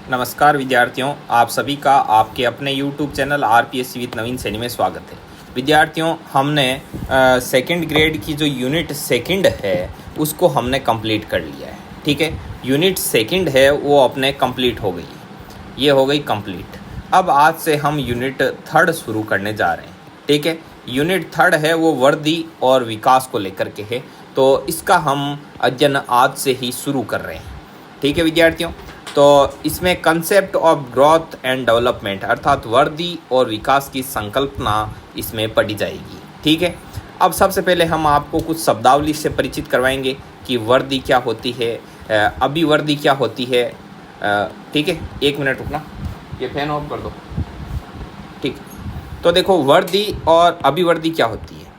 नमस्कार विद्यार्थियों, आप सभी का आपके अपने YouTube चैनल आरपीएससी विद नवीन सैनी में स्वागत है। विद्यार्थियों, हमने सेकंड ग्रेड की जो यूनिट सेकंड है उसको हमने कंप्लीट कर लिया है। ठीक है, यूनिट सेकंड है वो अपने कंप्लीट हो गई, ये हो गई कंप्लीट। अब आज से हम यूनिट थर्ड शुरू करने जा रहे हैं। ठीक है, यूनिट थर्ड है वो वर्दी और विकास को लेकर के है, तो इसका हम अध्ययन आज से ही शुरू कर रहे हैं। ठीक है विद्यार्थियों, तो इसमें concept of growth and development अर्थात वृद्धि और विकास की संकल्पना इसमें पढ़ी जाएगी। ठीक है, अब सबसे पहले हम आपको कुछ शब्दावली से परिचित करवाएंगे कि वृद्धि क्या होती है, अभिवृद्धि क्या होती है। ठीक है, एक मिनट रुकना, ये फैन ऑफ कर दो। ठीक, तो देखो वृद्धि और अभिवृद्धि क्या होती है।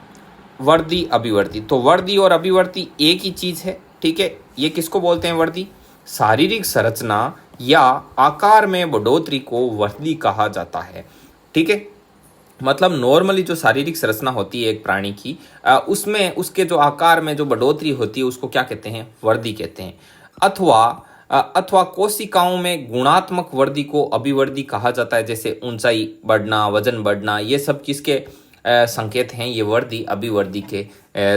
वृद्धि अभिवृद्धि, तो वृद्धि और अभिवृद्धि एक ही चीज़ है। ठीक है, ये किसको बोलते हैं वृद्धि? शारीरिक संरचना या आकार में बढ़ोतरी को वृद्धि कहा जाता है। ठीक है, मतलब नॉर्मली जो शारीरिक संरचना होती है एक प्राणी की, उसमें उसके जो आकार में जो बढ़ोतरी होती है उसको क्या कहते हैं? वृद्धि कहते हैं। अथवा कोशिकाओं में गुणात्मक वृद्धि को अभिवृद्धि कहा जाता है, जैसे ऊंचाई बढ़ना, वजन बढ़ना, ये सब किसके संकेत हैं? ये वृद्धि अभिवृद्धि के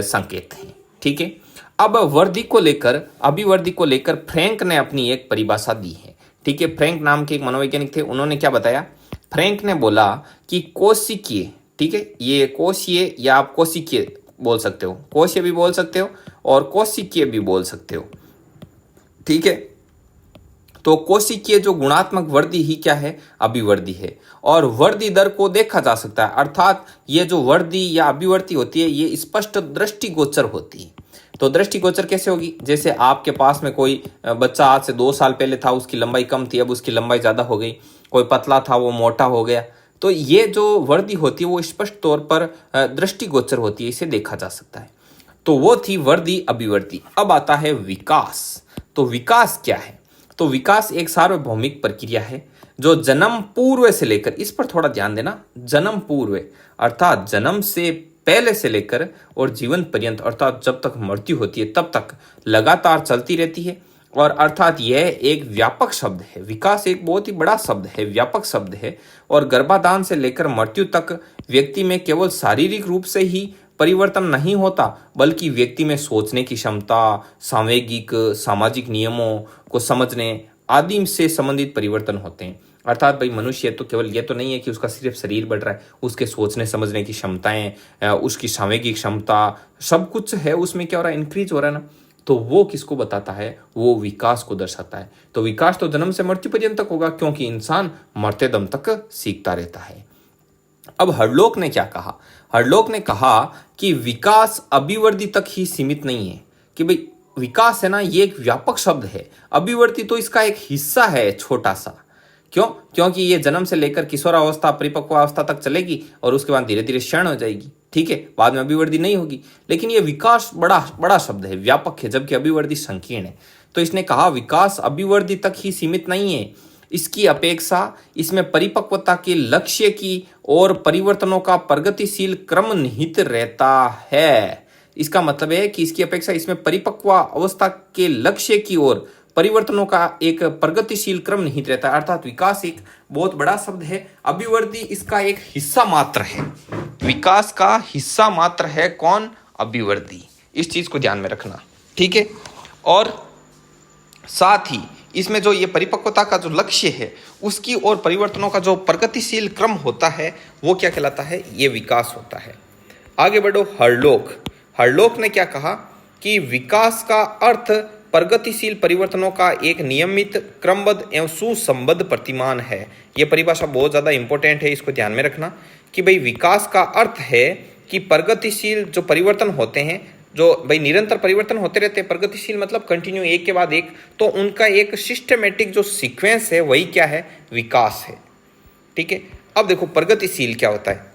संकेत हैं। ठीक है, अब वृद्धि को लेकर, अभिवृद्धि को लेकर फ्रैंक ने अपनी एक परिभाषा दी है। ठीक है, फ्रैंक नाम के एक मनोवैज्ञानिक थे, उन्होंने क्या बताया? फ्रैंक ने बोला कि कोशिकीय, ठीक है, ये कोशीय या आप कोशिकीय बोल सकते हो, कोशीय भी बोल सकते हो और कोशिकीय भी बोल सकते हो। ठीक है, तो कोशिकीय जो गुणात्मक वृद्धि ही क्या है? अभिवृद्धि है। और वृद्धि दर को देखा जा सकता है, अर्थात ये जो वृद्धि या अभिवृद्धि होती है ये स्पष्ट दृष्टिगोचर होती है। तो दृष्टिगोचर कैसे होगी? जैसे आपके पास में कोई बच्चा आज से 2 साल पहले था, उसकी लंबाई कम थी, अब उसकी लंबाई ज़्यादा हो गई। कोई पतला था, वो मोटा हो गया। तो ये जो वृद्धि होती है वो स्पष्ट तौर पर दृष्टिगोचर होती है, इसे देखा जा सकता है। तो वो थी वृद्धि अभिवृद्धि। अब आता है विकास। तो विकास क्या है? तो विकास एक सार्वभौमिक प्रक्रिया है जो जन्म पूर्व से लेकर, इस पर थोड़ा ध्यान देना, जन्म पूर्व अर्थात जन्म से पहले से लेकर और जीवन पर्यंत अर्थात जब तक मृत्यु होती है तब तक लगातार चलती रहती है। और अर्थात यह एक व्यापक शब्द है। विकास एक बहुत ही बड़ा शब्द है, व्यापक शब्द है। और गर्भाधान से लेकर मृत्यु तक व्यक्ति में केवल शारीरिक रूप से ही परिवर्तन नहीं होता, बल्कि व्यक्ति में सोचने की क्षमता, सांवेगिक सामाजिक नियमों को समझने आदि से संबंधित परिवर्तन होते हैं। अर्थात भाई मनुष्य तो केवल ये तो नहीं है कि उसका सिर्फ शरीर बढ़ रहा है, उसके सोचने समझने की क्षमताएं, उसकी सांवेगिक क्षमता, सब कुछ है उसमें क्या हो रहा है? इंक्रीज हो रहा है ना। तो वो किसको बताता है? वो विकास को दर्शाता है। तो विकास तो जन्म से मृत्यु पर्यंत तक होगा, क्योंकि इंसान मरते दम तक सीखता रहता है। अब हरलोक ने क्या कहा? हरलोक ने कहा कि विकास अभिवृद्धि तक ही सीमित नहीं है, कि भाई विकास है ना ये एक व्यापक शब्द है, अभिवृद्धि तो इसका एक हिस्सा है छोटा सा। क्यों? क्योंकि ये जन्म से लेकर किशोरावस्था, परिपक्वावस्था तक चलेगी और उसके बाद धीरे धीरे क्षीण हो जाएगी। ठीक है, बाद में अभिवृद्धि नहीं होगी। लेकिन ये विकास बड़ा बड़ा शब्द है, व्यापक है, जबकि अभिवृद्धि संकीर्ण है। तो इसने कहा विकास अभिवृद्धि तक ही सीमित नहीं है, इसकी अपेक्षा इसमें परिपक्वता के लक्ष्य की और परिवर्तनों का प्रगतिशील क्रम निहित रहता है। इसका मतलब है कि इसकी अपेक्षा इसमें परिपक्व अवस्था के लक्ष्य की ओर परिवर्तनों का एक प्रगतिशील क्रम निहित रहता है। अर्थात विकास एक बहुत बड़ा शब्द है, अभिवृद्धि इसका एक हिस्सा मात्र है। विकास का हिस्सा मात्र है कौन? अभिवृद्धि। इस चीज को ध्यान में रखना। ठीक है, और साथ ही इसमें जो ये परिपक्वता का जो लक्ष्य है उसकी और परिवर्तनों का जो प्रगतिशील क्रम होता है वो क्या कहलाता है? ये विकास होता है। आगे बढ़ो। हरलोक ने क्या कहा कि विकास का अर्थ प्रगतिशील परिवर्तनों का एक नियमित, क्रमबद्ध एवं सुसंबद्ध प्रतिमान है। यह परिभाषा बहुत ज्यादा इंपॉर्टेंट है, इसको ध्यान में रखना कि भाई विकास का अर्थ है कि प्रगतिशील जो परिवर्तन होते हैं, जो भाई निरंतर परिवर्तन होते रहते हैं, प्रगतिशील मतलब कंटिन्यू एक के बाद एक, तो उनका एक सिस्टमेटिक जो सीक्वेंस है वही क्या है? विकास है। ठीक है, अब देखो प्रगतिशील क्या होता है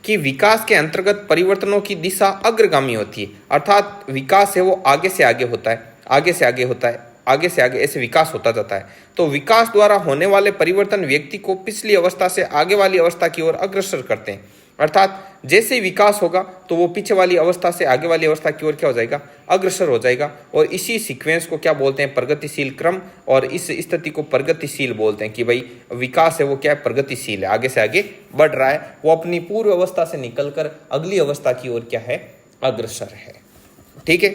कि विकास के अंतर्गत परिवर्तनों की दिशा अग्रगामी होती है। अर्थात विकास है वो आगे से आगे होता है, आगे से आगे होता है, आगे से आगे, ऐसे विकास होता जाता है। तो विकास द्वारा होने वाले परिवर्तन व्यक्ति को पिछली अवस्था से आगे वाली अवस्था की ओर अग्रसर करते हैं। अर्थात जैसे ही विकास होगा तो वो पीछे वाली अवस्था से आगे वाली अवस्था की ओर क्या हो जाएगा, अग्रसर हो जाएगा। और इसी सीक्वेंस को क्या बोलते हैं, प्रगतिशील क्रम। और इस स्थिति को प्रगतिशील बोलते हैं कि भाई विकास है वो क्या है, प्रगतिशील है, आगे से आगे बढ़ रहा है, वो अपनी पूर्व अवस्था से निकलकर अगली अवस्था की ओर क्या है, अग्रसर है। ठीक है,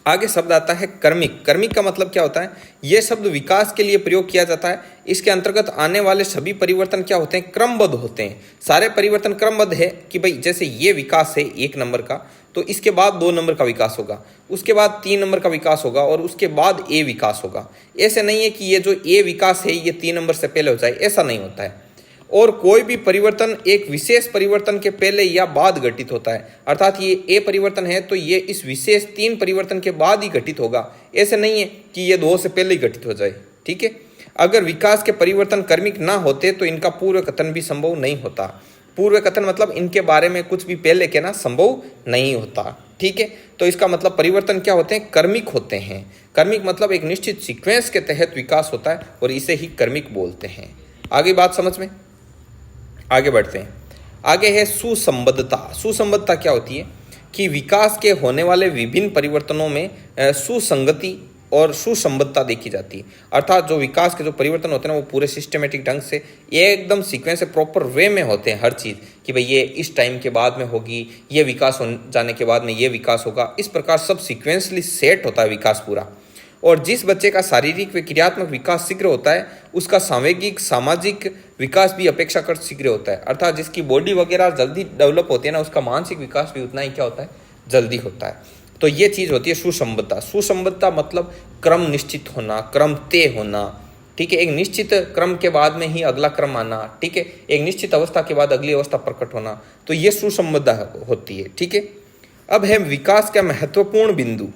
आगे शब्द आता है कर्मिक। कर्मिक का मतलब क्या होता है, यह शब्द विकास के लिए प्रयोग किया जाता है। इसके अंतर्गत आने वाले सभी परिवर्तन क्या होते हैं, क्रमबद्ध होते हैं। सारे परिवर्तन क्रमबद्ध है कि भाई जैसे ये विकास है 1 नंबर का, तो इसके बाद 2 नंबर का विकास होगा, उसके बाद 3 नंबर का विकास होगा और उसके बाद ए विकास होगा। ऐसे नहीं है कि ये जो ए विकास है ये 3 नंबर से पहले हो जाए, ऐसा नहीं होता है। और कोई भी परिवर्तन एक विशेष परिवर्तन के पहले या बाद घटित होता है। अर्थात ये ए परिवर्तन है तो ये इस विशेष 3 परिवर्तन के बाद ही घटित होगा, ऐसे नहीं है कि ये 2 से पहले ही घटित हो जाए। ठीक है, अगर विकास के परिवर्तन कर्मिक ना होते तो इनका पूर्व कथन भी संभव नहीं होता। पूर्व कथन मतलब इनके बारे में कुछ भी पहले कहना संभव नहीं होता। ठीक है, तो इसका मतलब परिवर्तन क्या होते हैं, कर्मिक होते हैं। कर्मिक मतलब एक निश्चित सीक्वेंस के तहत विकास होता है और इसे ही कर्मिक बोलते हैं। आगे बात समझ में, आगे बढ़ते हैं। आगे है सुसंबद्धता। सुसंबद्धता क्या होती है कि विकास के होने वाले विभिन्न परिवर्तनों में सुसंगति और सुसंबद्धता देखी जाती है। अर्थात जो विकास के जो परिवर्तन होते हैं ना वो पूरे सिस्टमेटिक ढंग से एकदम सीक्वेंस से प्रॉपर वे में होते हैं हर चीज़, कि भाई ये इस टाइम के बाद में होगी, ये विकास हो जाने के बाद में ये विकास होगा। इस प्रकार सब सीक्वेंसली सेट होता है विकास पूरा। और जिस बच्चे का शारीरिक व क्रियात्मक विकास शीघ्र होता है उसका सांवेगिक सामाजिक विकास भी अपेक्षाकृत शीघ्र होता है। अर्थात जिसकी बॉडी वगैरह जल्दी डेवलप होती है ना, उसका मानसिक विकास भी उतना ही क्या होता है, जल्दी होता है। तो ये चीज़ होती है सुसंबद्धता। सुसंबद्धता मतलब क्रम निश्चित होना, क्रम तय होना। ठीक है, एक निश्चित क्रम के बाद में ही अगला क्रम आना। ठीक है, एक निश्चित अवस्था के बाद अगली अवस्था प्रकट होना, तो ये सुसंबद्धता होती है। ठीक है, अब है विकास का महत्वपूर्ण बिंदु।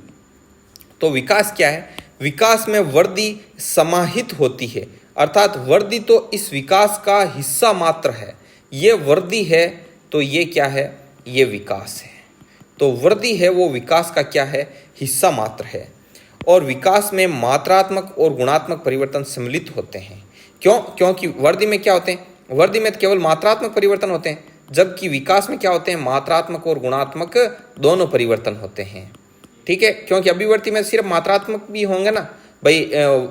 तो विकास क्या है, विकास में वृद्धि समाहित होती है। अर्थात वृद्धि तो इस विकास का हिस्सा मात्र है। ये वृद्धि है तो ये क्या है, ये विकास है। तो वृद्धि है वो विकास का क्या है, हिस्सा मात्र है। और विकास में मात्रात्मक और गुणात्मक परिवर्तन सम्मिलित होते हैं। क्यों? क्योंकि वृद्धि में क्या होते हैं, वृद्धि में केवल मात्रात्मक परिवर्तन होते हैं, जबकि विकास में क्या होते हैं, मात्रात्मक और गुणात्मक दोनों परिवर्तन होते हैं। ठीक है, क्योंकि अभिवृद्धि में सिर्फ मात्रात्मक भी होंगे ना, भाई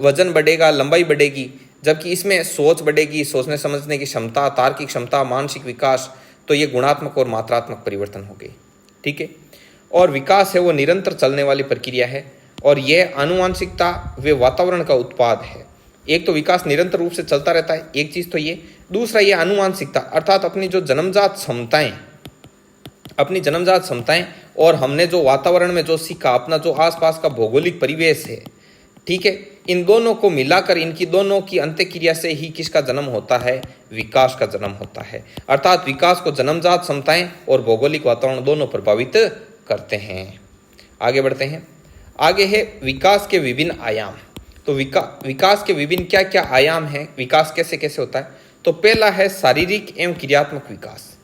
वजन बढ़ेगा, लंबाई बढ़ेगी, जबकि इसमें सोच बढ़ेगी, सोचने समझने की क्षमता, तार्किक क्षमता, मानसिक विकास, तो ये गुणात्मक और मात्रात्मक परिवर्तन हो गए। ठीक है, और विकास है वो निरंतर चलने वाली प्रक्रिया है और यह आनुवांशिकता व वातावरण का उत्पाद है। एक तो विकास निरंतर रूप से चलता रहता है, एक चीज़ तो ये, दूसरा ये आनुवांशिकता, अर्थात अपनी जो जन्मजात क्षमताएं, अपनी जन्मजात क्षमताएं और हमने जो वातावरण में जो सीखा, अपना जो आसपास का भौगोलिक परिवेश है, ठीक है, इन दोनों को मिलाकर इनकी दोनों की अंत्यक्रिया से ही किसका जन्म होता है, विकास का जन्म होता है। अर्थात विकास को जन्मजात क्षमताएं और भौगोलिक वातावरण दोनों प्रभावित करते हैं। आगे बढ़ते हैं। आगे है विकास के विभिन्न आयाम। तो विकास के विभिन्न क्या क्या आयाम हैं, विकास कैसे कैसे होता है। तो पहला है शारीरिक एवं क्रियात्मक विकास।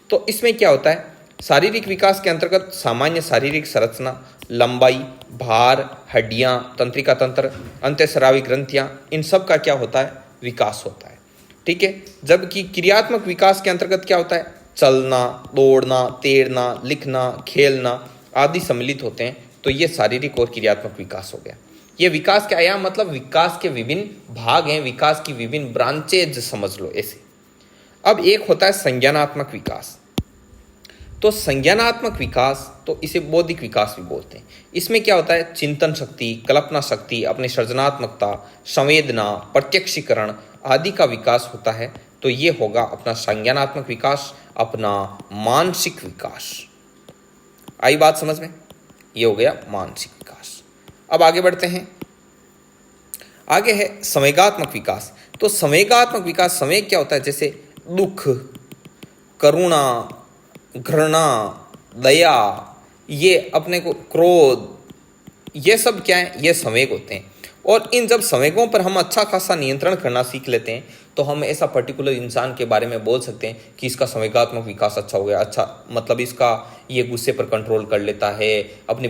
तो इसमें क्या होता है, शारीरिक विकास के अंतर्गत सामान्य शारीरिक संरचना, लंबाई, भार, हड्डियां, तंत्रिका तंत्र, अंतःस्रावी ग्रंथियां, इन सब का क्या होता है, विकास होता है। ठीक है, जबकि क्रियात्मक विकास के अंतर्गत क्या होता है, चलना, दौड़ना, तैरना, लिखना, खेलना आदि सम्मिलित होते हैं। तो ये शारीरिक और क्रियात्मक विकास हो गया। ये विकास के आयाम मतलब विकास के विभिन्न भाग हैं, विकास की विभिन्न ब्रांचेज समझ लो ऐसे। अब एक होता है संज्ञानात्मक विकास। तो संज्ञानात्मक विकास, तो इसे बौद्धिक विकास भी बोलते हैं। इसमें क्या होता है, चिंतन शक्ति, कल्पना शक्ति, अपनी सृजनात्मकता, संवेदना, प्रत्यक्षीकरण आदि का विकास होता है। तो ये होगा अपना संज्ञानात्मक विकास, अपना मानसिक विकास। आई बात समझ में, ये हो गया मानसिक विकास। अब आगे बढ़ते हैं। आगे है संवेगात्मक विकास। तो संवेगात्मक विकास, संवेग क्या होता है, जैसे दुख, करुणा, घृणा, दया, ये अपने को क्रोध, ये सब क्या है, ये संवेग होते हैं। और इन जब संवेगों पर हम अच्छा खासा नियंत्रण करना सीख लेते हैं तो हम ऐसा पर्टिकुलर इंसान के बारे में बोल सकते हैं कि इसका संवेगात्मक विकास अच्छा हो गया। अच्छा मतलब इसका ये गुस्से पर कंट्रोल कर लेता है, अपनी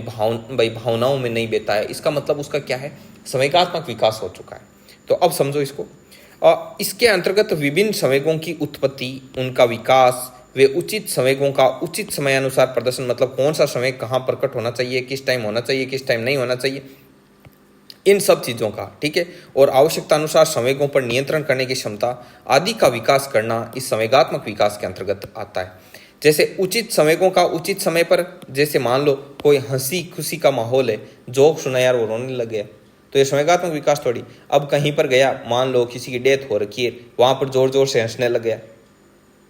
भावनाओं में नहीं बहता है, इसका मतलब उसका क्या है, संवेगात्मक विकास हो चुका है। तो अब समझो इसको। और इसके अंतर्गत विभिन्न संवेगों की उत्पत्ति, उनका विकास, वे उचित संवेगों का उचित समयानुसार प्रदर्शन, मतलब कौन सा समय कहाँ प्रकट होना चाहिए, किस टाइम होना चाहिए, किस टाइम नहीं होना चाहिए, इन सब चीज़ों का, ठीक है, और आवश्यकता अनुसार संवेगों पर नियंत्रण करने की क्षमता आदि का विकास करना इस संवेगात्मक विकास के अंतर्गत आता है। जैसे उचित संवेगों का उचित समय पर, जैसे मान लो कोई हंसी खुशी का माहौल है, जोक सुना यार वो रोने लग गया, तो ये संवेगात्मक विकास थोड़ी। अब कहीं पर गया, मान लो किसी की डेथ हो रखी है, वहाँ पर जोर जोर से हंसने लग गया,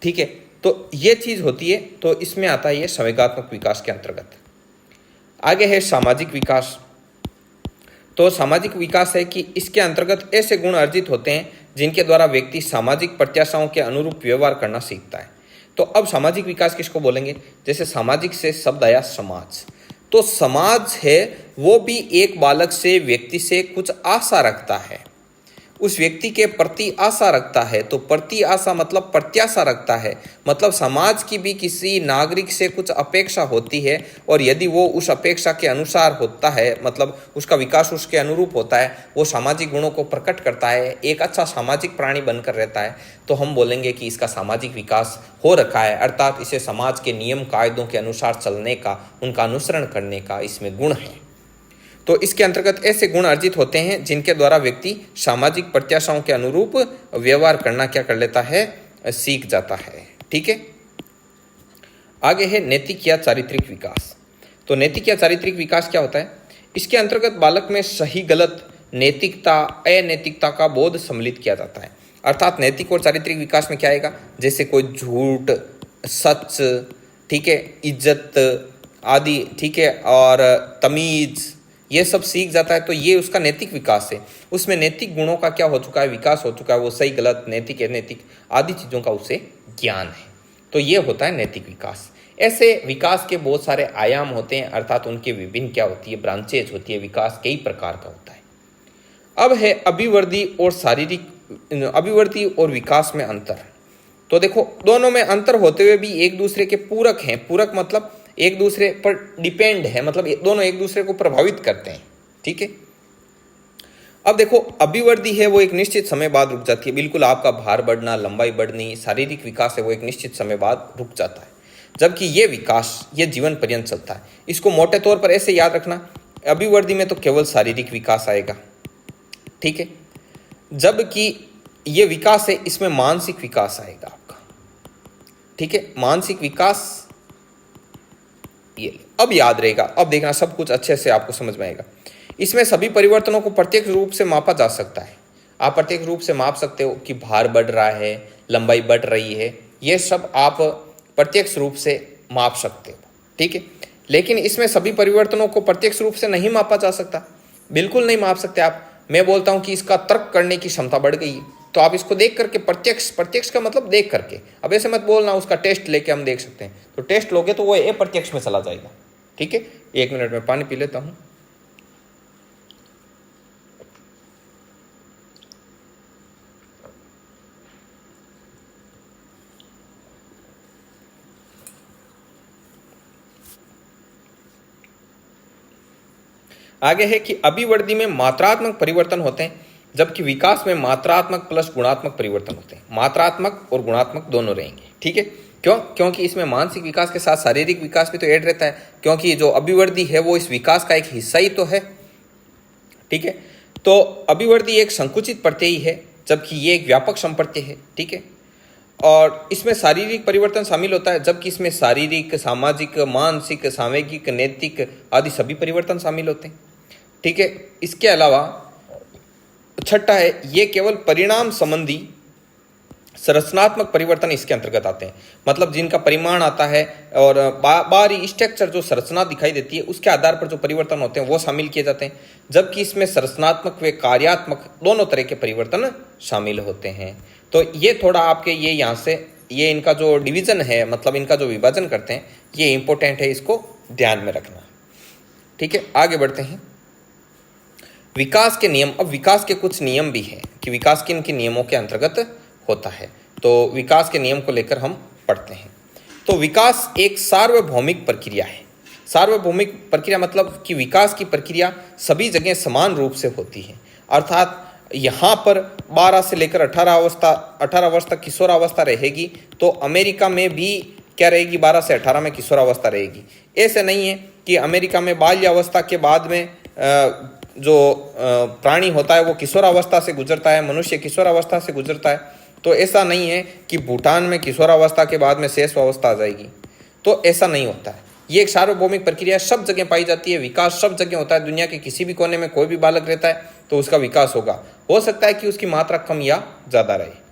ठीक है, तो ये चीज़ होती है, तो इसमें आता है ये संवेगात्मक विकास के अंतर्गत। आगे है सामाजिक विकास। तो सामाजिक विकास है कि इसके अंतर्गत ऐसे गुण अर्जित होते हैं जिनके द्वारा व्यक्ति सामाजिक प्रत्याशाओं के अनुरूप व्यवहार करना सीखता है। तो अब सामाजिक विकास किसको बोलेंगे, जैसे सामाजिक से शब्द आया समाज, तो समाज है वो भी एक बालक से, व्यक्ति से कुछ आशा रखता है, उस व्यक्ति के प्रति आशा रखता है। तो प्रति आशा मतलब प्रत्याशा रखता है, मतलब समाज की भी किसी नागरिक से कुछ अपेक्षा होती है, और यदि वो उस अपेक्षा के अनुसार होता है, मतलब उसका विकास उसके अनुरूप होता है, वो सामाजिक गुणों को प्रकट करता है, एक अच्छा सामाजिक प्राणी बनकर रहता है, तो हम बोलेंगे कि इसका सामाजिक विकास हो रखा है, अर्थात इसे समाज के नियम कायदों के अनुसार चलने का, उनका अनुसरण करने का इसमें गुण है। तो इसके अंतर्गत ऐसे गुण अर्जित होते हैं जिनके द्वारा व्यक्ति सामाजिक प्रत्याशाओं के अनुरूप व्यवहार करना क्या कर लेता है, सीख जाता है, ठीक है। आगे है नैतिक या चारित्रिक विकास। तो नैतिक या चारित्रिक विकास क्या होता है, इसके अंतर्गत बालक में सही गलत, नैतिकता अनैतिकता का बोध सम्मिलित किया जाता है। अर्थात नैतिक और चारित्रिक विकास में क्या आएगा, जैसे कोई झूठ, सच, ठीक है, इज्जत आदि, ठीक है, और तमीज, ये सब सीख जाता है, तो ये उसका नैतिक विकास है। उसमें नैतिक गुणों का क्या हो चुका है, विकास हो चुका है, वो सही गलत, नैतिक अनैतिक आदि चीज़ों का उसे ज्ञान है, तो ये होता है नैतिक विकास। ऐसे विकास के बहुत सारे आयाम होते हैं, अर्थात उनके विभिन्न क्या होती है, ब्रांचेज होती है, विकास कई प्रकार का होता है। अब है अभिवृद्धि और शारीरिक, अभिवृद्धि और विकास में अंतर। तो देखो दोनों में अंतर होते हुए भी एक दूसरे के पूरक हैं। पूरक मतलब एक दूसरे पर डिपेंड है, मतलब दोनों एक दूसरे को प्रभावित करते हैं, ठीक है। अब देखो अभिवृद्धि है वो एक निश्चित समय बाद रुक जाती है, बिल्कुल आपका भार बढ़ना, लंबाई बढ़नी, शारीरिक विकास है वो एक निश्चित समय बाद रुक जाता है, जबकि ये विकास ये जीवन पर्यंत चलता है। इसको मोटे तौर पर ऐसे याद रखना, अभिवृद्धि में तो केवल शारीरिक विकास आएगा, ठीक है, जबकि ये विकास है इसमें मानसिक विकास आएगा आपका, ठीक है, मानसिक विकास ये अब याद रहेगा। अब देखना सब कुछ अच्छे से आपको समझ में आएगा। इसमें सभी परिवर्तनों को प्रत्यक्ष रूप से मापा जा सकता है। आप प्रत्यक्ष रूप से माप सकते हो कि भार बढ़ रहा है, लंबाई बढ़ रही है, ये सब आप प्रत्यक्ष रूप से माप सकते हो, ठीक है। लेकिन इसमें सभी परिवर्तनों को प्रत्यक्ष रूप से नहीं मापा जा सकता, बिल्कुल नहीं माप सकते आप। मैं बोलता हूँ कि इसका तर्क करने की क्षमता बढ़ गई है, तो आप इसको देख करके, प्रत्यक्ष का मतलब देख करके, अब ऐसे मत बोलना उसका टेस्ट लेके हम देख सकते हैं, तो टेस्ट लोगे तो वो अप्रत्यक्ष में चला जाएगा, ठीक है। 1 मिनट में पानी पी लेता हूँ। आगे है कि अभिवृद्धि में मात्रात्मक परिवर्तन होते हैं, जबकि विकास में मात्रात्मक प्लस गुणात्मक परिवर्तन होते हैं। मात्रात्मक और गुणात्मक दोनों रहेंगे, ठीक है। क्यों? क्योंकि इसमें मानसिक विकास के साथ शारीरिक विकास भी तो ऐड रहता है, क्योंकि जो अभिवृद्धि है वो इस विकास का एक हिस्सा ही तो है, ठीक है। तो अभिवृद्धि एक संकुचित प्रत्यय है, जबकि ये एक व्यापक संप्रत्यय है, ठीक है। और इसमें शारीरिक परिवर्तन शामिल होता है, जबकि इसमें शारीरिक, सामाजिक, मानसिक, सामयिक, नैतिक आदि सभी परिवर्तन शामिल होते हैं, ठीक है। इसके अलावा छठा है, ये केवल परिणाम संबंधी संरचनात्मक परिवर्तन इसके अंतर्गत आते हैं, मतलब जिनका परिमाण आता है और बाहरी स्ट्रक्चर जो संरचना दिखाई देती है उसके आधार पर जो परिवर्तन होते हैं वो शामिल किए जाते हैं, जबकि इसमें संरचनात्मक व कार्यात्मक दोनों तरह के परिवर्तन शामिल होते हैं। तो ये थोड़ा आपके ये यहाँ से ये इनका जो डिवीजन है, मतलब इनका जो विभाजन करते हैं, ये इंपॉर्टेंट है, इसको ध्यान में रखना, ठीक है। आगे बढ़ते हैं। विकास के नियम। अब विकास के कुछ नियम भी हैं कि विकास किन किन नियमों के अंतर्गत होता है, तो विकास के नियम को लेकर हम पढ़ते हैं। तो विकास एक सार्वभौमिक प्रक्रिया है। सार्वभौमिक प्रक्रिया मतलब कि विकास की प्रक्रिया सभी जगह समान रूप से होती है, अर्थात यहाँ पर 12 से लेकर 18 वर्ष तक किशोरावस्था रहेगी, तो अमेरिका में भी क्या रहेगी, 12 से 18 में किशोरावस्था रहेगी। ऐसे नहीं है कि अमेरिका में बाल्यावस्था के बाद में जो प्राणी होता है वो किशोरावस्था से गुजरता है, मनुष्य किशोरावस्था से गुजरता है। तो ऐसा नहीं है कि भूटान में किशोरावस्था के बाद में शेषावस्था आ जाएगी, तो ऐसा नहीं होता है। ये एक सार्वभौमिक प्रक्रिया सब जगह पाई जाती है, विकास सब जगह होता है। दुनिया के किसी भी कोने में कोई भी बालक रहता है तो उसका विकास होगा। हो सकता है कि उसकी मात्रा कम या ज़्यादा रहे।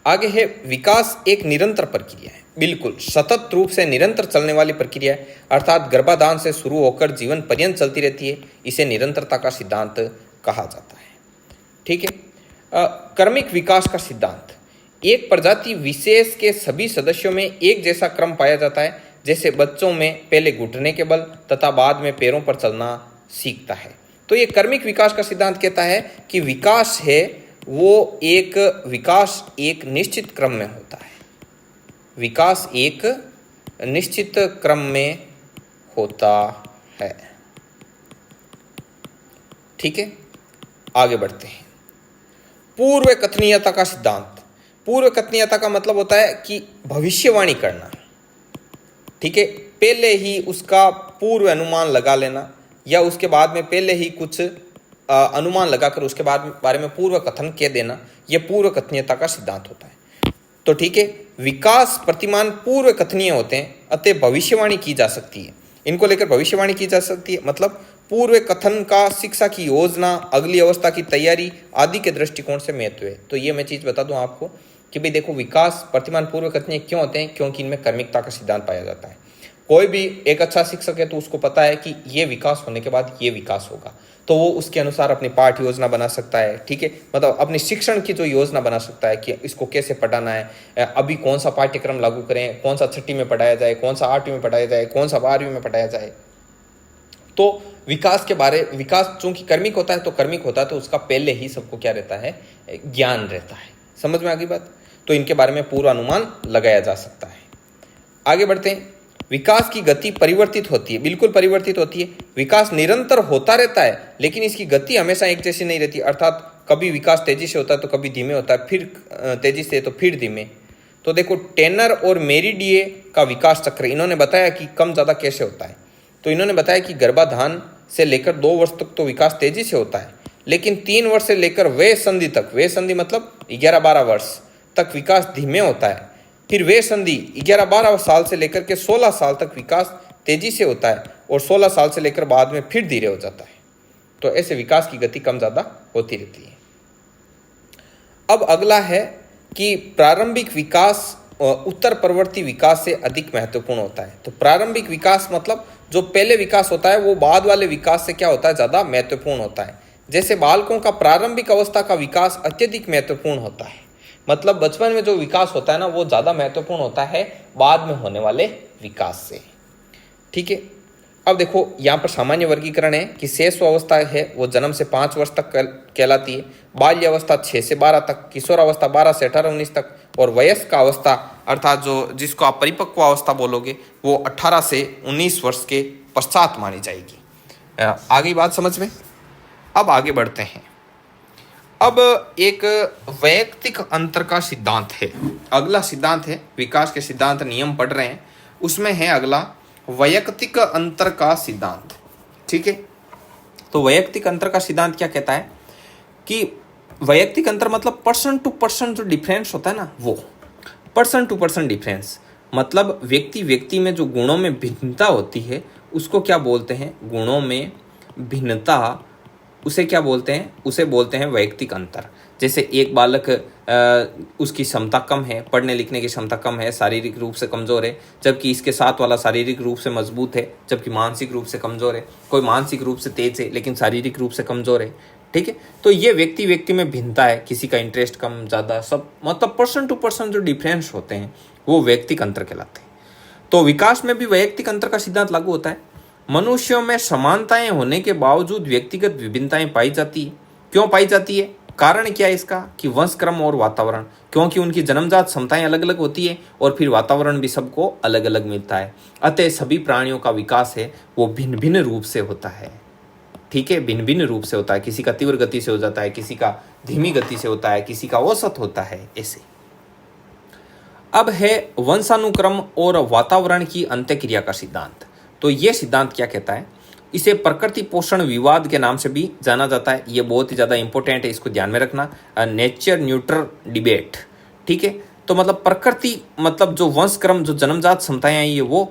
आगे है, विकास एक निरंतर प्रक्रिया है, बिल्कुल सतत रूप से निरंतर चलने वाली प्रक्रिया है, अर्थात गर्भाधान से शुरू होकर जीवन पर्यंत चलती रहती है। इसे निरंतरता का सिद्धांत कहा जाता है। ठीक है। क्रमिक विकास का सिद्धांत, एक प्रजाति विशेष के सभी सदस्यों में एक जैसा क्रम पाया जाता है। जैसे बच्चों में पहले घुटने के बल तथा बाद में पैरों पर चलना सीखता है। तो ये क्रमिक विकास का सिद्धांत कहता है कि विकास है वो विकास एक निश्चित क्रम में होता है। विकास एक निश्चित क्रम में होता है। ठीक है, आगे बढ़ते हैं। पूर्व कथनीयता का सिद्धांत। पूर्व कथनीयता का मतलब होता है कि भविष्यवाणी करना। ठीक है, पहले ही उसका पूर्व अनुमान लगा लेना, या उसके बाद में पहले ही कुछ अनुमान लगाकर उसके बारे में पूर्व कथन कह देना, यह पूर्व कथनीयता का सिद्धांत होता है। तो ठीक है, विकास प्रतिमान पूर्व कथनीय होते हैं, अतः भविष्यवाणी की जा सकती है। इनको लेकर भविष्यवाणी की जा सकती है, मतलब पूर्व कथन का शिक्षा की योजना, अगली अवस्था की तैयारी आदि के दृष्टिकोण से महत्व है। तो ये मैं चीज़ बता दूं आपको कि भाई देखो, विकास प्रतिमान पूर्व कथनीय क्यों होते हैं, क्योंकि इनमें क्रमिकता का सिद्धांत पाया जाता है। कोई भी एक अच्छा शिक्षक है तो उसको पता है कि ये विकास होने के बाद ये विकास होगा, तो वो उसके अनुसार अपनी पाठ योजना बना सकता है। ठीक है, मतलब अपनी शिक्षण की जो योजना बना सकता है कि इसको कैसे पढ़ाना है, अभी कौन सा पाठ्यक्रम लागू करें, कौन सा 6वीं में पढ़ाया जाए, कौन सा 8वीं में पढ़ाया जाए, कौन सा 12वीं में पढ़ाया जाए। तो विकास चूंकि कर्मिक होता है, तो कर्मिक होता है तो उसका पहले ही सबको क्या रहता है, ज्ञान रहता है। समझ में आ गई बात। तो इनके बारे में पूरा अनुमान लगाया जा सकता है। आगे बढ़ते हैं। विकास की गति परिवर्तित होती है, बिल्कुल परिवर्तित होती है। विकास निरंतर होता रहता है, लेकिन इसकी गति हमेशा एक जैसी नहीं रहती, अर्थात कभी विकास तेजी से होता है तो कभी धीमे होता है, फिर तेजी से तो फिर धीमे। तो देखो, टेनर और मेरिडिये का विकास चक्र इन्होंने बताया कि कम ज़्यादा कैसे होता है। तो इन्होंने बताया कि गर्भाधान से लेकर 2 वर्ष तक तो विकास तेजी से होता है, लेकिन 3 वर्ष से लेकर वय संधि तक, वय संधि मतलब 11-12 वर्ष तक विकास धीमे होता है। फिर वय संधि 11-12 साल से लेकर के 16 साल तक विकास तेजी से होता है, और 16 साल से लेकर बाद में फिर धीरे हो जाता है। तो ऐसे विकास की गति कम ज़्यादा होती रहती है। अब अगला है कि प्रारंभिक विकास उत्तर प्रवर्ती विकास से अधिक महत्वपूर्ण होता है। तो प्रारंभिक विकास मतलब जो पहले विकास होता है वो बाद वाले विकास से क्या होता है, ज़्यादा महत्वपूर्ण होता है। जैसे बालकों का प्रारंभिक अवस्था का विकास अत्यधिक महत्वपूर्ण होता है, मतलब बचपन में जो विकास होता है ना वो ज़्यादा महत्वपूर्ण होता है बाद में होने वाले विकास से। ठीक है, अब देखो यहाँ पर सामान्य वर्गीकरण है कि शेष अवस्था है वो जन्म से 5 वर्ष तक कहलाती है, बाल्य अवस्था 6 से 12 तक, किशोर अवस्था 12 से 18-19 तक, और वयस्क अवस्था अर्थात जिसको आप परिपक्व अवस्था बोलोगे वो 18 से 19 वर्ष के पश्चात मानी जाएगी। आगे बात समझ में। अब आगे बढ़ते हैं। अब एक वैयक्तिक अंतर का सिद्धांत है, अगला सिद्धांत है। विकास के सिद्धांत नियम पढ़ रहे हैं, उसमें है अगला वैयक्तिक अंतर का सिद्धांत। ठीक है, तो वैयक्तिक अंतर का सिद्धांत क्या कहता है कि वैयक्तिक अंतर मतलब पर्सन टू पर्सन जो डिफरेंस होता है ना, वो पर्सन टू पर्सन डिफरेंस मतलब व्यक्ति व्यक्ति में जो गुणों में भिन्नता होती है उसको क्या बोलते हैं, गुणों में भिन्नता, उसे क्या बोलते हैं, उसे बोलते हैं वैयक्तिक अंतर। जैसे एक बालक उसकी क्षमता कम है, पढ़ने लिखने की क्षमता कम है, शारीरिक रूप से कमज़ोर है, जबकि इसके साथ वाला शारीरिक रूप से मजबूत है, जबकि मानसिक रूप से कमज़ोर है। कोई मानसिक रूप से तेज है लेकिन शारीरिक रूप से कमज़ोर है। ठीक है, तो ये व्यक्ति व्यक्ति में भिन्नता है, किसी का इंटरेस्ट कम ज़्यादा सब मतलब पर्सन टू पर्सन जो डिफरेंस होते हैं वो वैयक्तिक अंतर कहलाते हैं। तो विकास में भी वैयक्तिक अंतर का सिद्धांत लागू होता है। मनुष्यों में समानताएं होने के बावजूद व्यक्तिगत विभिन्नताएं पाई जाती है। क्यों पाई जाती है, कारण क्या है इसका कि वंशक्रम और वातावरण, क्योंकि उनकी जन्मजात क्षमताएं अलग अलग होती है और फिर वातावरण भी सबको अलग अलग मिलता है। अतः सभी प्राणियों का विकास है वो भिन्न भिन्न रूप से होता है। ठीक है, भिन्न भिन्न रूप से होता है, किसी का तीव्र गति से हो जाता है, किसी का धीमी गति से होता है, किसी का औसत होता है, ऐसे। अब है वंशानुक्रम और वातावरण की अंत्यक्रिया का सिद्धांत। तो ये सिद्धांत क्या कहता है? इसे प्रकृति पोषण विवाद के नाम से भी जाना जाता है। ये बहुत ही ज़्यादा इंपॉर्टेंट है, इसको ध्यान में रखना। नेचर न्यूट्रल डिबेट, ठीक है। तो मतलब प्रकृति मतलब जो वंशक्रम, जो जन्मजात क्षमताएं हैं ये वो,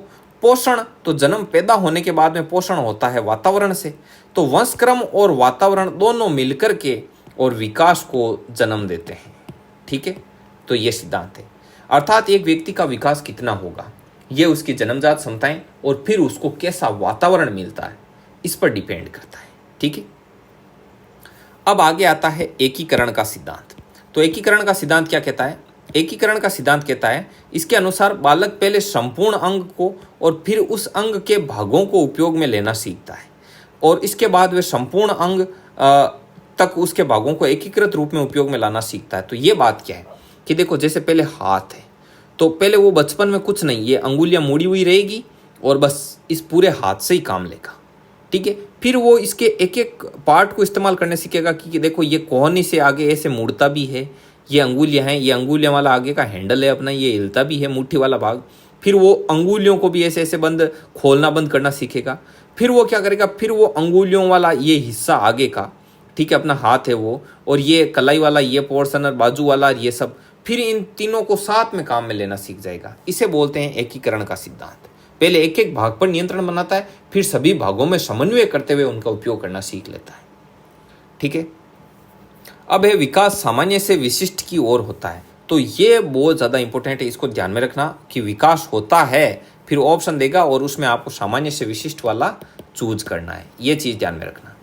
पोषण तो जन्म पैदा होने के बाद में पोषण होता है वातावरण से। तो वंशक्रम और वातावरण दोनों मिलकर के और विकास को जन्म देते हैं, ठीक है। तो ये सिद्धांत है, अर्थात एक व्यक्ति का विकास कितना होगा ये उसकी जन्मजात क्षमताएं और फिर उसको कैसा वातावरण मिलता है इस पर डिपेंड करता है, ठीक है। अब आगे आता है एकीकरण का सिद्धांत। तो एकीकरण का सिद्धांत क्या कहता है? एकीकरण का सिद्धांत कहता है इसके अनुसार बालक पहले संपूर्ण अंग को और फिर उस अंग के भागों को उपयोग में लेना सीखता है और इसके बाद वे संपूर्ण अंग तक उसके भागों को एकीकृत रूप में उपयोग में लाना सीखता है। तो ये बात क्या है कि देखो, जैसे पहले हाथ है तो पहले वो बचपन में कुछ नहीं, ये अंगुलियां मुड़ी हुई रहेगी और बस इस पूरे हाथ से ही काम लेगा, ठीक है। फिर वो इसके एक एक पार्ट को इस्तेमाल करने सीखेगा कि देखो ये कोहनी से आगे ऐसे मुड़ता भी है, ये अंगुलियां हैं, ये अंगुलियां वाला आगे का हैंडल है अपना, ये हिलता भी है मुट्ठी वाला भाग। फिर वो अंगुलियों को भी ऐसे ऐसे बंद खोलना बंद करना सीखेगा। फिर वो क्या करेगा, फिर वो अंगुलियों वाला ये हिस्सा आगे का, ठीक है, अपना हाथ है वो, और ये कलाई वाला ये पोर्शन और बाजू वाला ये सब, फिर इन तीनों को साथ में काम में लेना सीख जाएगा। इसे बोलते हैं एकीकरण का सिद्धांत। पहले एक एक भाग पर नियंत्रण बनाता है, फिर सभी भागों में समन्वय करते हुए उनका उपयोग करना सीख लेता है, ठीक है। अब है विकास सामान्य से विशिष्ट की ओर होता है। तो ये बहुत ज़्यादा इंपॉर्टेंट है, इसको ध्यान में रखना कि विकास होता है, फिर ऑप्शन देगा और उसमें आपको सामान्य से विशिष्ट वाला चूज करना है, ये चीज़ ध्यान में रखना।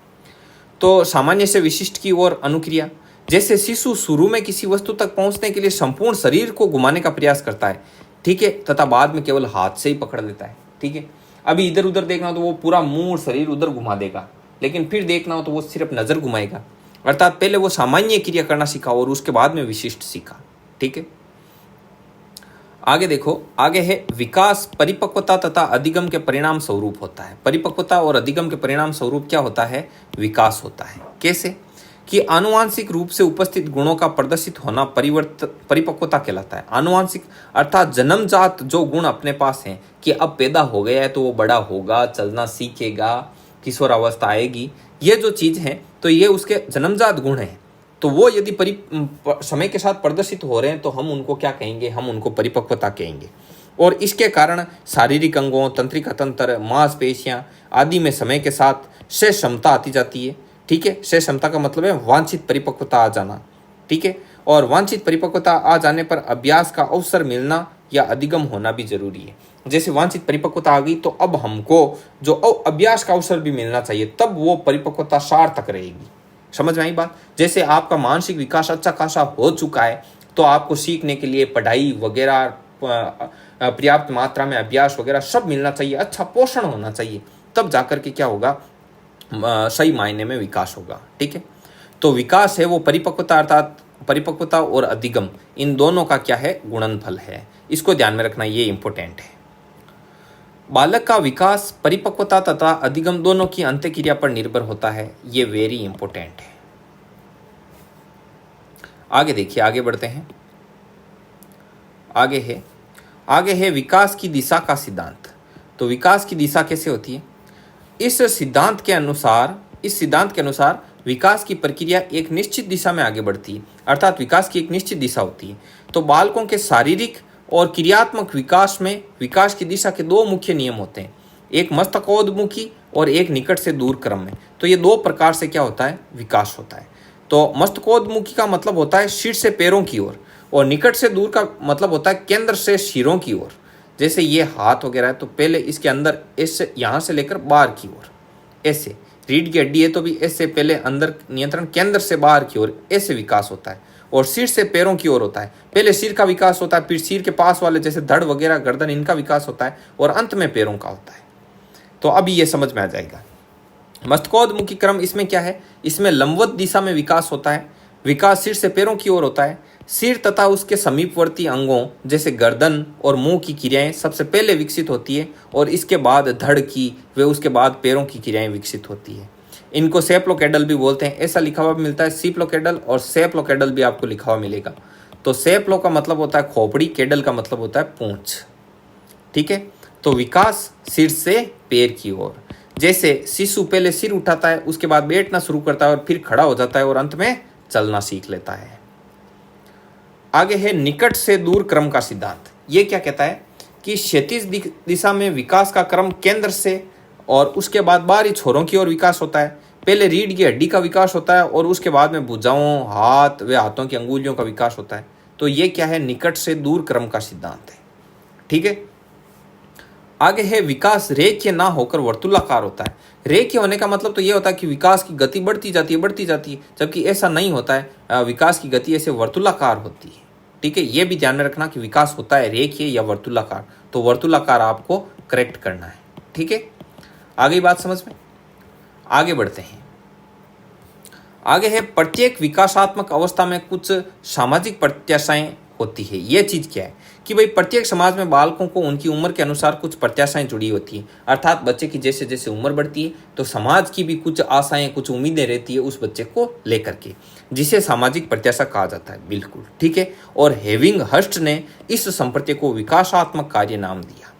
तो सामान्य से विशिष्ट की ओर अनुक्रिया, जैसे शिशु शुरू में किसी वस्तु तक पहुंचने के लिए संपूर्ण शरीर को घुमाने का प्रयास करता है, ठीक है, तथा बाद में केवल हाथ से ही पकड़ लेता है, ठीक है। अभी इधर उधर देखना हो तो वो पूरा मुंह शरीर उधर घुमा देगा, लेकिन फिर देखना हो तो वो सिर्फ नजर घुमाएगा। अर्थात पहले वो सामान्य क्रिया करना सीखा और उसके बाद में विशिष्ट सीखा, ठीक है। आगे देखो, आगे है विकास परिपक्वता तथा अधिगम के परिणाम स्वरूप होता है। परिपक्वता और अधिगम के परिणाम स्वरूप क्या होता है? विकास होता है। कैसे? कि आनुवांशिक रूप से उपस्थित गुणों का प्रदर्शित होना परिपक्वता कहलाता है। आनुवांशिक अर्थात जन्मजात जो गुण अपने पास हैं कि अब पैदा हो गया है तो वो बड़ा होगा, चलना सीखेगा, किशोरावस्था आएगी, ये जो चीज़ है तो ये उसके जन्मजात गुण हैं। तो वो यदि समय के साथ प्रदर्शित हो रहे हैं तो हम उनको क्या कहेंगे? हम उनको परिपक्वता कहेंगे। और इसके कारण शारीरिक अंगों, तंत्रिका तंत्र, मांसपेशियां आदि में समय के साथ शेष क्षमता आती जाती है, ठीक है। शेष क्षमता का मतलब है वांछित परिपक्वता आ जाना, ठीक है। और वांछित परिपक्वता आ जाने पर अभ्यास का अवसर मिलना या अधिगम होना भी जरूरी है। जैसे वांछित परिपक्वता आ गई तो अब हमको जो अभ्यास का अवसर भी मिलना चाहिए, तब वो परिपक्वता सार्थक रहेगी। समझ में आई बात? जैसे आपका मानसिक विकास अच्छा खासा हो चुका है तो आपको सीखने के लिए पढ़ाई वगैरह, पर्याप्त मात्रा में अभ्यास वगैरह सब मिलना चाहिए, अच्छा पोषण होना चाहिए, तब जाकर के क्या होगा? सही मायने में विकास होगा, ठीक है। तो विकास है वो परिपक्वता, अर्थात परिपक्वता और अधिगम, इन दोनों का क्या है? गुणनफल है। इसको ध्यान में रखना, ये इंपॉर्टेंट है। बालक का विकास परिपक्वता तथा अधिगम दोनों की अंत्यक्रिया पर निर्भर होता है, ये वेरी इंपॉर्टेंट है। आगे देखिए, आगे बढ़ते हैं। आगे है विकास की दिशा का सिद्धांत। तो विकास की दिशा कैसे होती है? इस सिद्धांत के अनुसार विकास की प्रक्रिया एक निश्चित दिशा में आगे बढ़ती है, अर्थात विकास की एक निश्चित दिशा होती है। तो बालकों के शारीरिक और क्रियात्मक विकास में विकास की दिशा के दो मुख्य नियम होते हैं, एक मस्तकोन्मुखी और एक निकट से दूर क्रम में। तो ये दो प्रकार से क्या होता है? विकास होता है। तो मस्तकोन्मुखी का मतलब होता है शीर्ष से पैरों की ओर, और निकट से दूर का मतलब होता है केंद्र से सिरों की ओर। जैसे ये हाथ वगैरह है तो पहले इसके अंदर ऐसे, यहाँ से लेकर बाहर की ओर ऐसे, रीढ़ की हड्डी है तो भी ऐसे पहले अंदर नियंत्रण, केंद्र से बाहर की ओर ऐसे विकास होता है। और सिर से पैरों की ओर होता है, पहले सिर का विकास होता है, फिर सिर के पास वाले जैसे धड़ वगैरह, गर्दन, इनका विकास होता है, और अंत में पैरों का होता है। तो अभी ये समझ में आ जाएगा। मस्तकोन्मुखी क्रम इसमें क्या है? इसमें लंबवत दिशा में विकास होता है। विकास सिर से पैरों की ओर होता है। सिर तथा उसके समीपवर्ती अंगों जैसे गर्दन और मुंह की क्रियाएं सबसे पहले विकसित होती है, और इसके बाद धड़ की व उसके बाद पैरों की क्रियाएं विकसित होती है। इनको सेप्लोकेडल भी बोलते हैं, ऐसा लिखा हुआ भी मिलता है सीप्लोकेडल और सेप्लोकेडल भी आपको लिखा हुआ मिलेगा। तो सेप्लो का मतलब होता है खोपड़ी, केडल का मतलब होता है पूंछ। ठीक है, तो विकास सिर से पैर की ओर, जैसे शिशु पहले सिर उठाता है, उसके बाद बैठना शुरू करता है और फिर खड़ा हो जाता है और अंत में चलना सीख लेता है। आगे है निकट से दूर क्रम का सिद्धांत। ये क्या कहता है कि क्षैतिज दिशा में विकास का क्रम केंद्र से और उसके बाद बाहरी छोरों की ओर विकास होता है। पहले रीढ़ की हड्डी का विकास होता है और उसके बाद में भुजाओं, हाथ व हाथों की अंगुलियों का विकास होता है। तो ये क्या है, निकट से दूर क्रम का सिद्धांत है। ठीक है, आगे है विकास रेखीय ना होकर वर्तुलाकार होता है। रेखीय होने का मतलब तो ये होता है कि विकास की गति बढ़ती जाती है, जबकि ऐसा नहीं होता है। विकास की गति ऐसे वर्तुलाकार होती है। ठीक है, ये भी ध्यान में रखना कि विकास होता है रेखीय या वर्तुलाकार, तो वर्तुलाकार आपको करेक्ट करना है। ठीक है, आगे बात समझ में, आगे बढ़ते हैं। आगे है प्रत्येक विकासात्मक अवस्था में कुछ सामाजिक प्रत्याशाएं होती है। ये चीज क्या है कि भाई प्रत्येक समाज में बालकों को उनकी उम्र के अनुसार कुछ प्रत्याशाएं जुड़ी होती है, अर्थात बच्चे की जैसे जैसे उम्र बढ़ती है तो समाज की भी कुछ आशाएं, कुछ उम्मीदें रहती है उस बच्चे को लेकर के, जिसे सामाजिक प्रत्याशा कहा जाता है। बिल्कुल ठीक है, और हेविंग हर्स्ट ने इस संप्रत्य को विकासात्मक कार्य नाम दिया।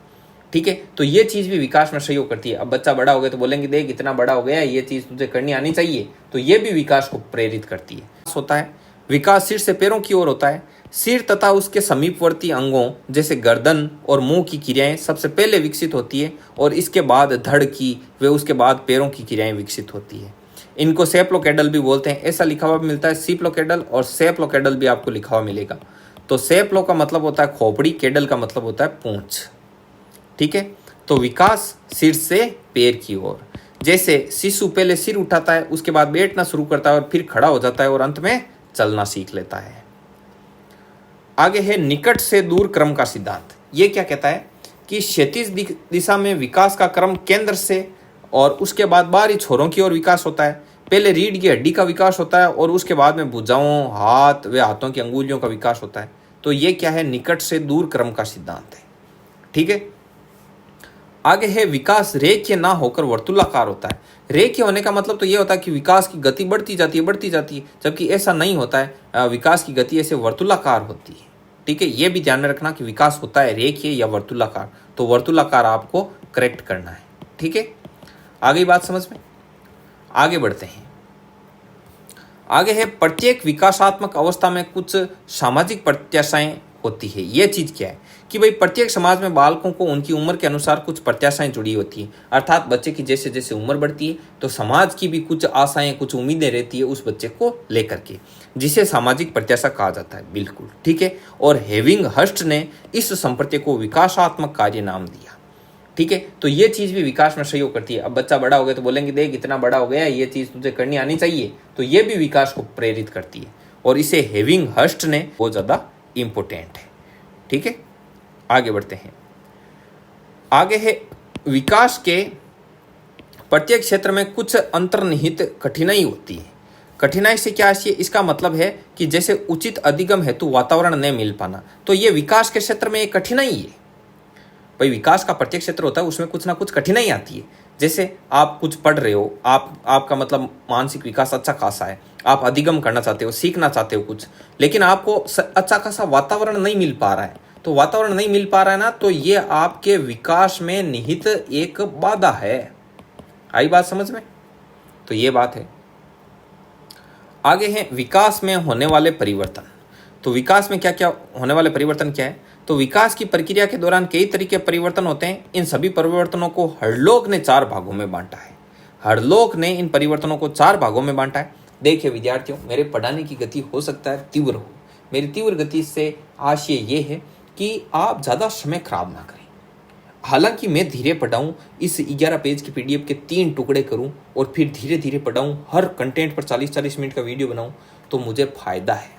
ठीक है, तो ये चीज भी विकास में सहयोग करती है। अब बच्चा बड़ा हो गया तो बोलेंगे देख इतना बड़ा हो गया, ये चीज तुझे करनी आनी चाहिए, तो ये भी विकास को प्रेरित करती है। होता है विकास सिर से पैरों की ओर होता है। सिर तथा उसके समीपवर्ती अंगों जैसे गर्दन और मुंह की क्रियाएं सबसे पहले विकसित होती है और इसके बाद धड़ की व उसके बाद पैरों की क्रियाएं विकसित होती है। इनको सेप्लोकेडल भी बोलते हैं, ऐसा लिखा हुआ मिलता है सीप्लोकेडल और सेप्लोकेडल भी आपको लिखा हुआ मिलेगा। तो सेप्लो का मतलब होता है खोपड़ी, केडल का मतलब होता है पूंछ। ठीक है, तो विकास सिर से पैर की ओर, जैसे शिशु पहले सिर उठाता है, उसके बाद बैठना शुरू करता है और फिर खड़ा हो जाता है और अंत में चलना सीख लेता है। आगे है निकट से दूर क्रम का सिद्धांत। ये क्या कहता है कि क्षैतिज दिशा में विकास का क्रम केंद्र से और उसके बाद बाहरी छोरों की ओर विकास होता है। पहले रीढ़ की हड्डी का विकास होता है और उसके बाद में भुजाओं, हाथ व हाथों की अंगुलियों का विकास होता है। तो ये क्या है, निकट से दूर क्रम का सिद्धांत है। ठीक है, आगे है विकास रेखीय ना होकर वर्तुलाकार होता है। रेखीय होने का मतलब तो ये होता है कि विकास की गति बढ़ती जाती है, जबकि ऐसा नहीं होता है। विकास की गति ऐसे वर्तुलाकार होती है। ठीक है, ये भी ध्यान में रखना कि विकास होता है रेखीय या वर्तुलाकार, तो वर्तुलाकार आपको करेक्ट करना है। ठीक है, आगे बात समझ में, आगे बढ़ते हैं। आगे है प्रत्येक विकासात्मक अवस्था में कुछ सामाजिक प्रत्याशाएं होती है। ये चीज क्या है कि भाई प्रत्येक समाज में बालकों को उनकी उम्र के अनुसार कुछ प्रत्याशाएं जुड़ी होती है, अर्थात बच्चे की जैसे जैसे उम्र बढ़ती है तो समाज की भी कुछ आशाएं, कुछ उम्मीदें रहती है उस बच्चे को लेकर के, जिसे सामाजिक प्रत्याशा कहा जाता है। बिल्कुल ठीक है, और हेविंग हर्स्ट ने इस संप्रत्य को विकासात्मक कार्य नाम दिया। ठीक है, तो ये चीज भी विकास में सहयोग करती है। अब बच्चा बड़ा हो गया तो बोलेंगे देख इतना बड़ा हो गया, ये चीज तुझे करनी आनी चाहिए, तो ये भी विकास को प्रेरित करती है और इसे हेविंग हर्स्ट ने बहुत ज्यादा इंपॉर्टेंट है। ठीक है, आगे बढ़ते हैं। आगे है विकास के प्रत्येक क्षेत्र में कुछ अंतर्निहित कठिनाई होती है। कठिनाई से क्या आशय, इसका मतलब है कि जैसे उचित अधिगम हेतु वातावरण न मिल पाना, तो ये विकास के क्षेत्र में एक कठिनाई है। भाई विकास का प्रत्येक क्षेत्र होता है, उसमें कुछ ना कुछ कठिनाई आती है। जैसे आप कुछ पढ़ रहे हो, आपका मतलब मानसिक विकास अच्छा खासा है, आप अधिगम करना चाहते हो, सीखना चाहते हो कुछ, लेकिन आपको अच्छा खासा वातावरण नहीं मिल पा रहा है। तो वातावरण नहीं मिल पा रहा है ना, तो ये आपके विकास में निहित एक बाधा है। आई बात समझ में, तो ये बात है। आगे है विकास में होने वाले परिवर्तन। तो विकास में क्या क्या होने वाले परिवर्तन क्या है, तो विकास की प्रक्रिया के दौरान कई तरीके परिवर्तन होते हैं। इन सभी परिवर्तनों को हडलोक ने 4 भागों में बांटा है। हडलोक ने इन परिवर्तनों को 4 भागों में बांटा है। देखिए विद्यार्थियों, मेरे पढ़ाने की गति हो सकता है तीव्र हो। मेरी तीव्र गति से आशय ये है कि आप ज़्यादा समय खराब ना करें। हालांकि मैं धीरे पढ़ाऊँ, इस 11 पेज की PDF के 3 टुकड़े करूँ और फिर धीरे धीरे पढ़ाऊँ, हर कंटेंट पर 40-40 मिनट का वीडियो बनाऊँ, तो मुझे फ़ायदा है,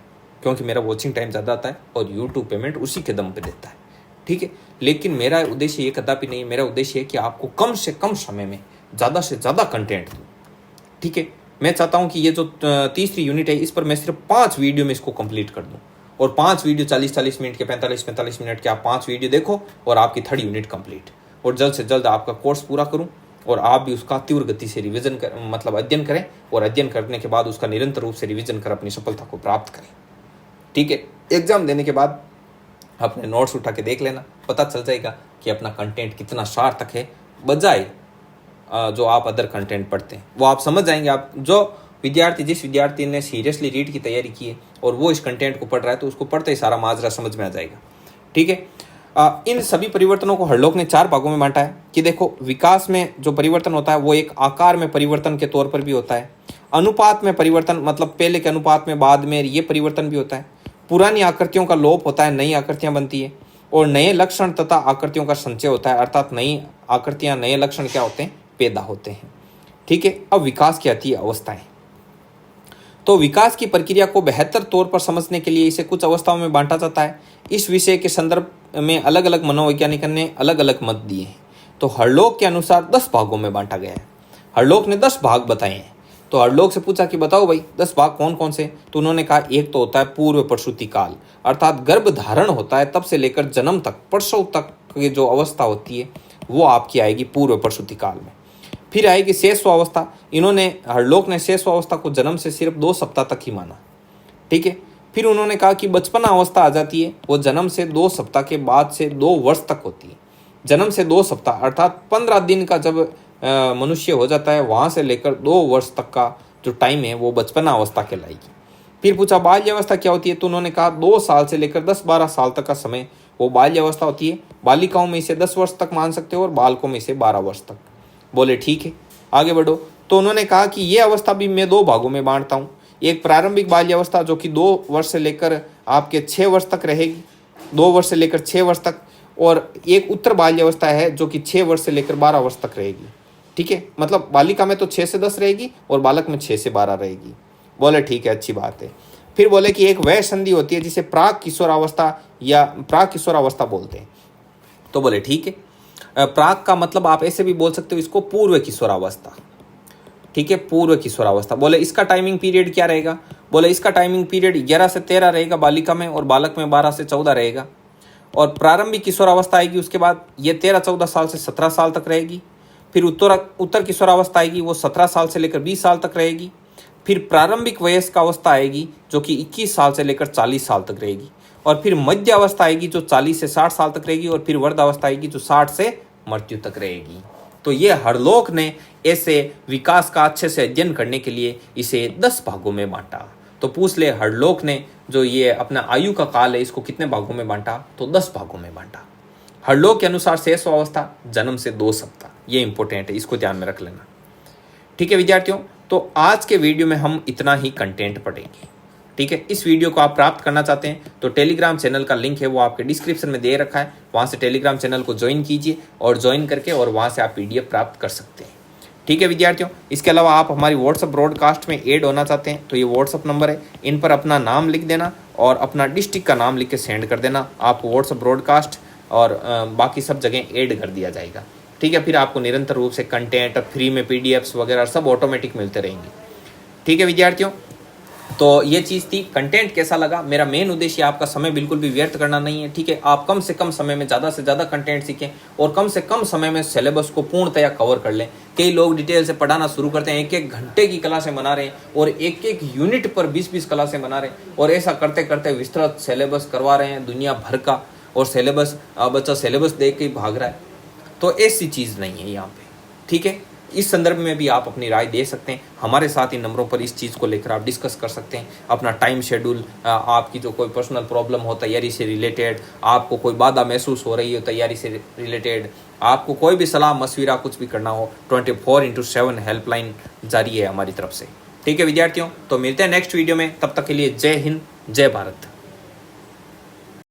क्योंकि मेरा वॉचिंग टाइम ज़्यादा आता है और यूट्यूब पेमेंट उसी के दम पे देता है। ठीक है, लेकिन मेरा उद्देश्य ये कदापि नहीं। मेरा उद्देश्य है कि आपको कम से कम समय में ज़्यादा से ज़्यादा कंटेंट दूँ। ठीक है, मैं चाहता हूँ कि ये जो तीसरी यूनिट है, इस पर मैं सिर्फ 5 वीडियो में इसको कंप्लीट कर दूँ, और 5 वीडियो 40-40 मिनट के, 45-45 मिनट के आप 5 वीडियो देखो और आपकी 3rd यूनिट कंप्लीट, और जल्द से जल्द आपका कोर्स पूरा करूँ और आप भी उसका तीव्र गति से रिवीजन मतलब अध्ययन करें, और अध्ययन करने के बाद उसका निरंतर रूप से रिवीजन कर अपनी सफलता को प्राप्त करें। ठीक है, एग्जाम देने के बाद अपने नोट्स उठा के देख लेना, पता चल जाएगा कि अपना कंटेंट कितना सार्थक है, बजाय जो आप अदर कंटेंट पढ़ते हैं। वो आप समझ जाएंगे। आप जिस विद्यार्थी ने सीरियसली रीड की तैयारी की है और वो इस कंटेंट को पढ़ रहा है, तो उसको पढ़ते ही सारा माजरा समझ में आ जाएगा। ठीक है, इन सभी परिवर्तनों को हरलोक ने 4 भागों में बांटा है कि देखो, विकास में जो परिवर्तन होता है वो एक आकार में परिवर्तन के तौर पर भी होता है, अनुपात में परिवर्तन मतलब पहले के अनुपात में बाद में ये परिवर्तन भी होता है, पुरानी आकृतियों का लोप होता है, नई आकृतियां बनती है, और नए लक्षण तथा आकृतियों का संचय होता है, अर्थात नई आकृतियां नए लक्षण क्या होते हैं, पैदा होते हैं। ठीक है, अब विकास की आती है अवस्थाएं। तो विकास की प्रक्रिया को बेहतर तौर पर समझने के लिए इसे कुछ अवस्थाओं में बांटा जाता है। इस विषय के संदर्भ में अलग अलग मनोवैज्ञानिकों ने अलग अलग मत दिए हैं। तो हरलोक के अनुसार 10 भागों में बांटा गया है। हरलोक ने 10 भाग बताए हैं। तो हरलोक से पूछा कि बताओ भाई 10 भाग कौन कौन से, तो उन्होंने कहा एक तो होता है पूर्व प्रसूति काल, अर्थात गर्भ धारण होता है तब से लेकर जन्म तक, प्रसव तक की जो अवस्था होती है वो आपकी आएगी पूर्व प्रसूति काल में। फिर आएगी शेषवावस्था। हरलोक ने शेषवावस्था को जन्म से सिर्फ 2 सप्ताह तक ही माना। ठीक है, फिर उन्होंने कहा कि बचपना अवस्था आ जाती है, वो जन्म से 2 सप्ताह के बाद से 2 वर्ष तक होती है। जन्म से 2 सप्ताह अर्थात 15 दिन का जब मनुष्य हो जाता है, वहाँ से लेकर 2 वर्ष तक का जो टाइम है वो बचपना अवस्था कहलाएगी। फिर पूछा बाल्य अवस्था क्या होती है, तो उन्होंने कहा 2 साल से लेकर 10-12 साल तक का समय वो बाल्य अवस्था होती है। बालिकाओं में इसे 10 वर्ष तक मान सकते हो और बालकों में इसे 12 वर्ष तक। बोले ठीक है, आगे बढ़ो। तो उन्होंने कहा कि ये अवस्था भी मैं 2 भागों में बांटता हूँ। एक प्रारंभिक बाल्य अवस्था जो कि 2 वर्ष से लेकर आपके 6 वर्ष तक रहेगी, 2 वर्ष से लेकर 6 वर्ष तक, और एक उत्तर बाल्य अवस्था है जो कि 6 वर्ष से लेकर 12 वर्ष तक रहेगी। ठीक है, मतलब बालिका में तो 6 से 10 रहेगी और बालक में 6 से 12 रहेगी। बोले ठीक है, अच्छी बात है। फिर बोले कि एक वह संधि होती है जिसे प्राक किशोरावस्था या प्राक किशोरावस्था बोलते हैं। तो बोले ठीक है, प्राक का मतलब आप ऐसे भी बोल सकते हो इसको पूर्व किशोरावस्था। ठीक है, पूर्व किशोरावस्था। बोले इसका टाइमिंग पीरियड क्या रहेगा, बोले इसका टाइमिंग पीरियड 11 से 13 रहेगा बालिका में, और बालक में 12 से 14 रहेगा। और प्रारंभिक किशोरावस्था आएगी, उसके बाद ये 13-14 साल से 17 साल तक रहेगी। फिर उत्तर किशोरावस्था आएगी, वो 17 साल से लेकर 20 साल तक रहेगी। फिर प्रारंभिक वयस्क अवस्था आएगी जो कि 21 साल से लेकर 40 साल तक रहेगी। और फिर मध्य अवस्था आएगी जो 40 से 60 साल तक रहेगी। और फिर वृद्धावस्था आएगी जो 60 से मृत्यु तक रहेगी। तो ये हरलोक ने ऐसे विकास का अच्छे से अध्ययन करने के लिए इसे 10 भागों में बांटा। तो पूछ ले, हरलोक ने जो ये अपना आयु का काल है इसको कितने भागों में बांटा, तो 10 भागों में बांटा। हरलोक के अनुसार शेषवावस्था जन्म से 2 सप्ताह, ये इंपॉर्टेंट है, इसको ध्यान में रख लेना। ठीक है विद्यार्थियों, तो आज के वीडियो में हम इतना ही कंटेंट पढ़ेंगे। ठीक है, इस वीडियो को आप प्राप्त करना चाहते हैं तो टेलीग्राम चैनल का लिंक है वो आपके डिस्क्रिप्शन में दे रखा है, वहाँ से टेलीग्राम चैनल को ज्वाइन कीजिए और ज्वाइन करके और वहाँ से आप PDF प्राप्त कर सकते हैं। ठीक है विद्यार्थियों, इसके अलावा आप हमारी व्हाट्सअप ब्रॉडकास्ट में ऐड होना चाहते हैं तो ये व्हाट्सअप नंबर है, इन पर अपना नाम लिख देना और अपना डिस्ट्रिक्ट का नाम लिख के सेंड कर देना। आपको व्हाट्सअप ब्रॉडकास्ट और बाकी सब जगह ऐड कर दिया जाएगा। ठीक है, फिर आपको निरंतर रूप से कंटेंट और फ्री में PDFs वगैरह सब ऑटोमेटिक मिलते रहेंगे। ठीक है विद्यार्थियों, तो ये चीज़ थी। कंटेंट कैसा लगा, मेरा मेन उद्देश्य आपका समय बिल्कुल भी व्यर्थ करना नहीं है। ठीक है, आप कम से कम समय में ज़्यादा से ज़्यादा कंटेंट सीखें और कम से कम समय में सिलेबस को पूर्णतया कवर कर लें। कई लोग डिटेल से पढ़ाना शुरू करते हैं, 1-1 घंटे की क्लासें बना रहे हैं और 1-1 यूनिट पर 20-20 क्लासें बना रहे हैं और ऐसा करते करते विस्तृत सिलेबस करवा रहे हैं दुनिया भर का, और सिलेबस बच्चा सिलेबस देख के ही भाग रहा है। तो ऐसी चीज़ नहीं है यहाँ पे। ठीक है, इस संदर्भ में भी आप अपनी राय दे सकते हैं। हमारे साथ इन नंबरों पर इस चीज़ को लेकर आप डिस्कस कर सकते हैं। अपना टाइम शेड्यूल, आपकी जो कोई पर्सनल प्रॉब्लम हो तैयारी से रिलेटेड, आपको कोई बाधा महसूस हो रही हो तैयारी से रिलेटेड, आपको कोई भी सलाह मशविरा कुछ भी करना हो, 24/7 हेल्पलाइन जारी है हमारी तरफ से। ठीक है विद्यार्थियों, तो मिलते हैं नेक्स्ट वीडियो में। तब तक के लिए जय हिंद, जय भारत।